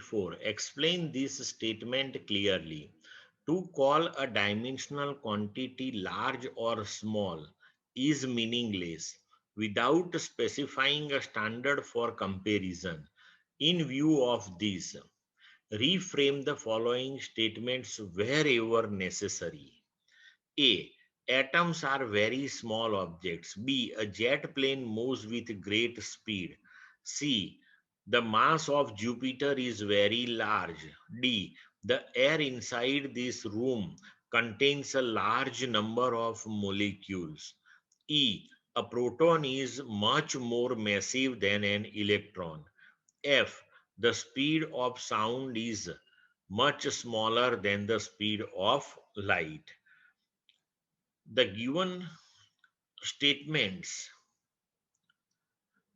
2.4. Explain this statement clearly. To call a dimensional quantity large or small is meaningless without specifying a standard for comparison. In view of this, reframe the following statements wherever necessary. A. Atoms are very small objects. B. A jet plane moves with great speed. C. The mass of Jupiter is very large. D. The air inside this room contains a large number of molecules. E. A proton is much more massive than an electron. F. The speed of sound is much smaller than the speed of light. The given statements,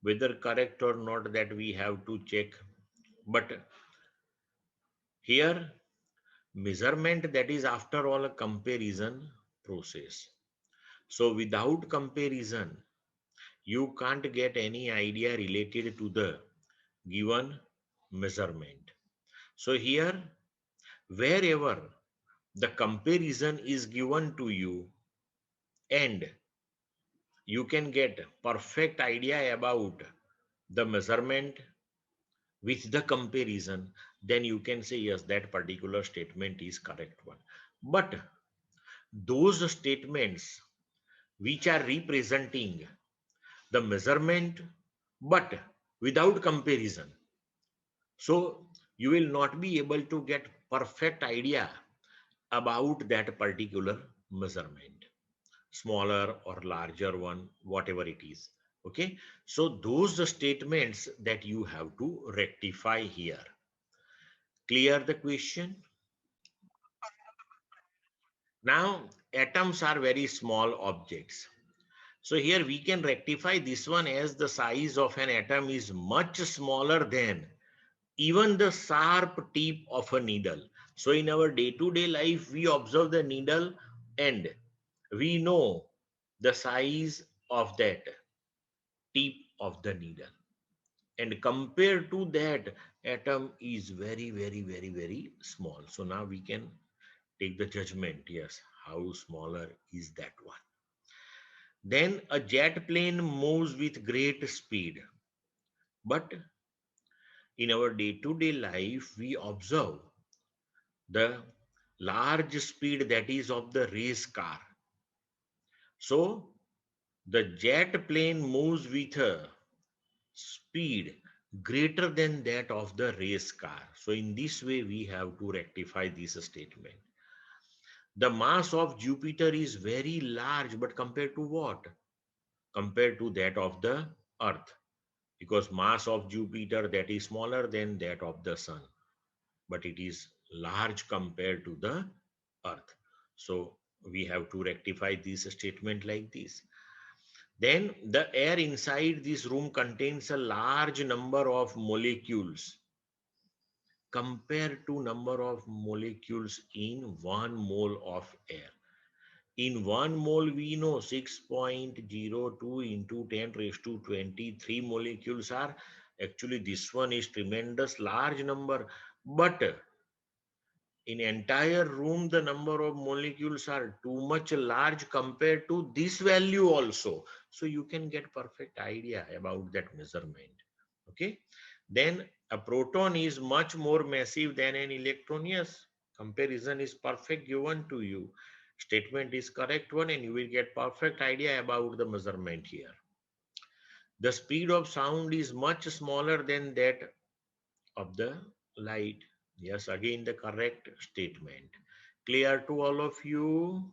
whether correct or not, that we have to check. But here, measurement, that is after all a comparison process. So without comparison, you can't get any idea related to the given measurement. So here, wherever the comparison is given to you and you can get perfect idea about the measurement with the comparison, then you can say yes, that particular statement is correct one. But those statements which are representing the measurement but without comparison, so you will not be able to get perfect idea about that particular measurement, smaller or larger one, whatever it is. Okay, so those the statements that you have to rectify here. Clear the question? Now, atoms are very small objects. So here we can rectify this one as the size of an atom is much smaller than even the sharp tip of a needle. So in our day-to-day life, we observe the needle and we know the size of that tip of the needle. And compared to that, atom is very, very, very, very small. So now we can take the judgment, yes, how smaller is that one. Then a jet plane moves with great speed. But in our day-to-day life, we observe the large speed that is of the race car. So the jet plane moves with a speed greater than that of the race car. So in this way, we have to rectify this statement. The mass of Jupiter is very large, but compared to what? Compared to that of the Earth. Because mass of Jupiter, that is smaller than that of the Sun, but it is large compared to the Earth. So we have to rectify this statement like this. Then the air inside this room contains a large number of molecules compared to number of molecules in 1 mole of air. In 1 mole, we know 6.02 into 10 raised to 23 molecules are. Actually, this one is tremendous large number. But in entire room, the number of molecules are too much large compared to this value also. So you can get perfect idea about that measurement. Okay. Then a proton is much more massive than an electron. Yes, comparison is perfect given to you. Statement is correct one and you will get perfect idea about the measurement here. The speed of sound is much smaller than that of the light. Yes, again the correct statement. Clear to all of you?